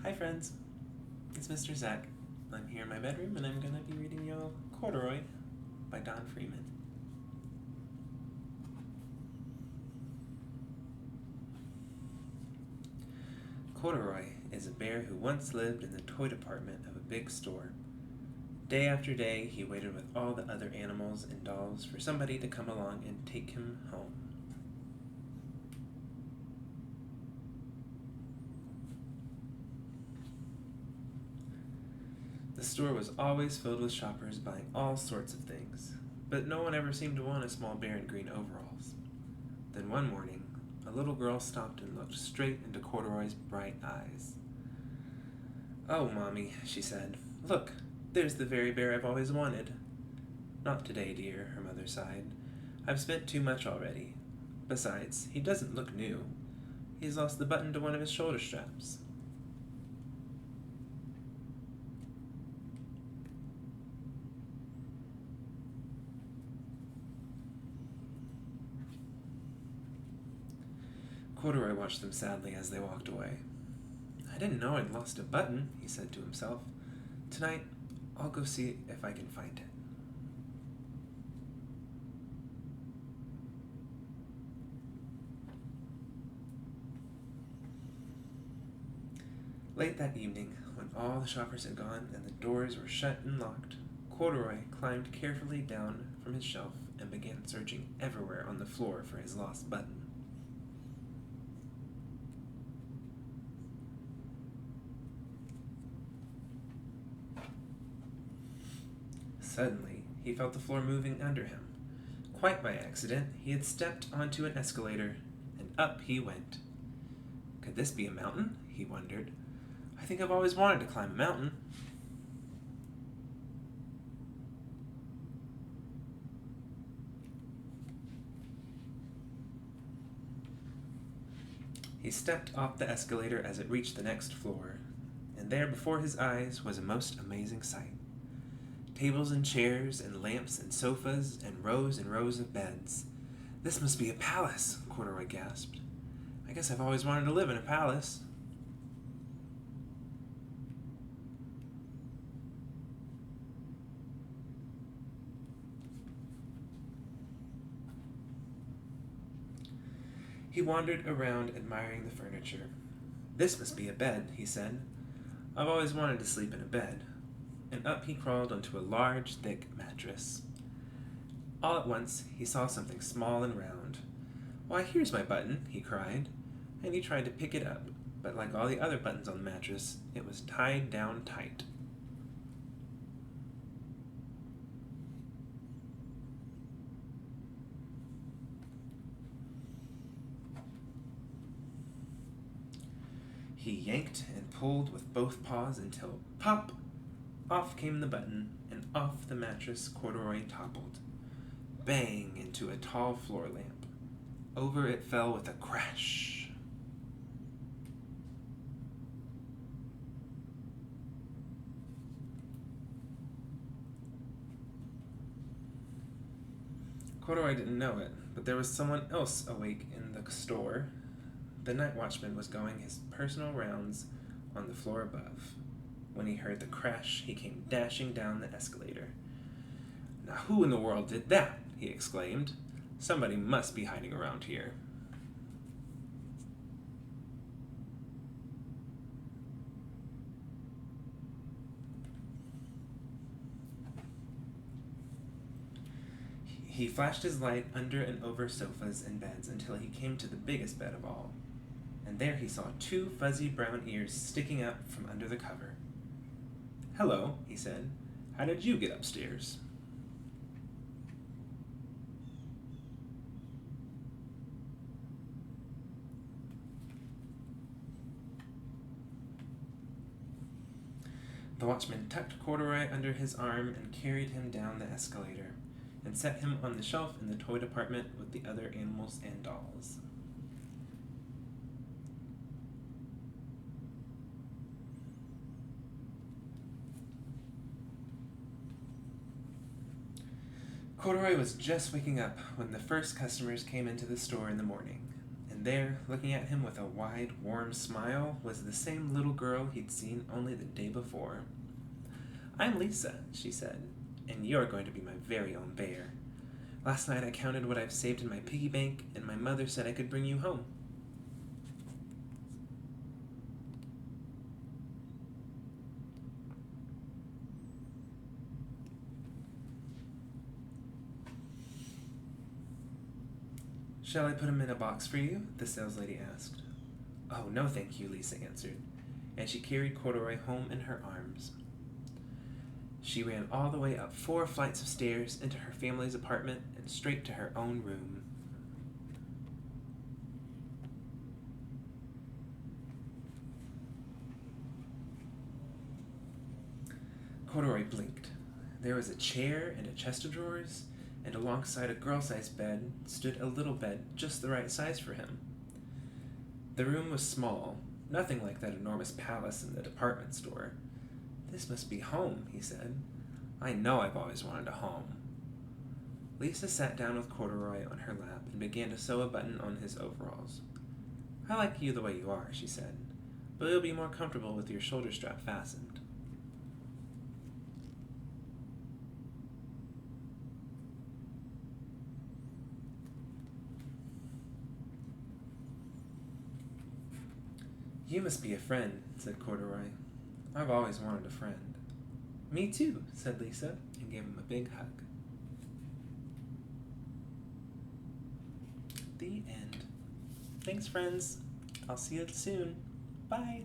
Hi friends, it's Mr. Zach. I'm here in my bedroom and I'm gonna be reading you Corduroy by Don Freeman. Corduroy is a bear who once lived in the toy department of a big store. Day after day, he waited with all the other animals and dolls for somebody to come along and take him home. The store was always filled with shoppers buying all sorts of things, but no one ever seemed to want a small bear in green overalls. Then one morning, a little girl stopped and looked straight into Corduroy's bright eyes. "Oh, Mommy," she said, "look, there's the very bear I've always wanted." "Not today, dear," her mother sighed. "I've spent too much already. Besides, he doesn't look new. He's lost the button to one of his shoulder straps." Corduroy watched them sadly as they walked away. "I didn't know I'd lost a button," he said to himself. "Tonight, I'll go see if I can find it." Late that evening, when all the shoppers had gone and the doors were shut and locked, Corduroy climbed carefully down from his shelf and began searching everywhere on the floor for his lost button. Suddenly, he felt the floor moving under him. Quite by accident, he had stepped onto an escalator, and up he went. Could this be a mountain? He wondered. I think I've always wanted to climb a mountain. He stepped off the escalator as it reached the next floor, and there before his eyes was a most amazing sight. Tables and chairs and lamps and sofas and rows of beds. "This must be a palace," Corduroy gasped. "I guess I've always wanted to live in a palace." He wandered around admiring the furniture. "This must be a bed," he said. "I've always wanted to sleep in a bed." And up he crawled onto a large, thick mattress. All at once, he saw something small and round. "Why, here's my button," he cried, and he tried to pick it up, but like all the other buttons on the mattress, it was tied down tight. He yanked and pulled with both paws until, pop! Off came the button, and off the mattress Corduroy toppled. Bang into a tall floor lamp. Over it fell with a crash. Corduroy didn't know it, but there was someone else awake in the store. The night watchman was going his personal rounds on the floor above. When he heard the crash, he came dashing down the escalator. "Now who in the world did that?" he exclaimed. "Somebody must be hiding around here." He flashed his light under and over sofas and beds until he came to the biggest bed of all. And there he saw two fuzzy brown ears sticking out from under the cover. "Hello," he said. "How did you get upstairs?" The watchman tucked Corduroy under his arm and carried him down the escalator, and set him on the shelf in the toy department with the other animals and dolls. Corduroy was just waking up when the first customers came into the store in the morning, and there, looking at him with a wide, warm smile, was the same little girl he'd seen only the day before. "I'm Lisa," she said, "and you're going to be my very own bear. Last night I counted what I've saved in my piggy bank, and my mother said I could bring you home." "Shall I put him in a box for you?" the saleslady asked. "Oh, no, thank you," Lisa answered, and she carried Corduroy home in her arms. She ran all the way up 4 flights of stairs into her family's apartment and straight to her own room. Corduroy blinked. There was a chair and a chest of drawers, and alongside a girl-sized bed stood a little bed just the right size for him. The room was small, nothing like that enormous palace in the department store. "This must be home," he said. "I know I've always wanted a home." Lisa sat down with Corduroy on her lap and began to sew a button on his overalls. "I like you the way you are," she said, "but you'll be more comfortable with your shoulder strap fastened." "You must be a friend," said Corduroy. "I've always wanted a friend." "Me too," said Lisa, and gave him a big hug. The end. Thanks, friends. I'll see you soon. Bye.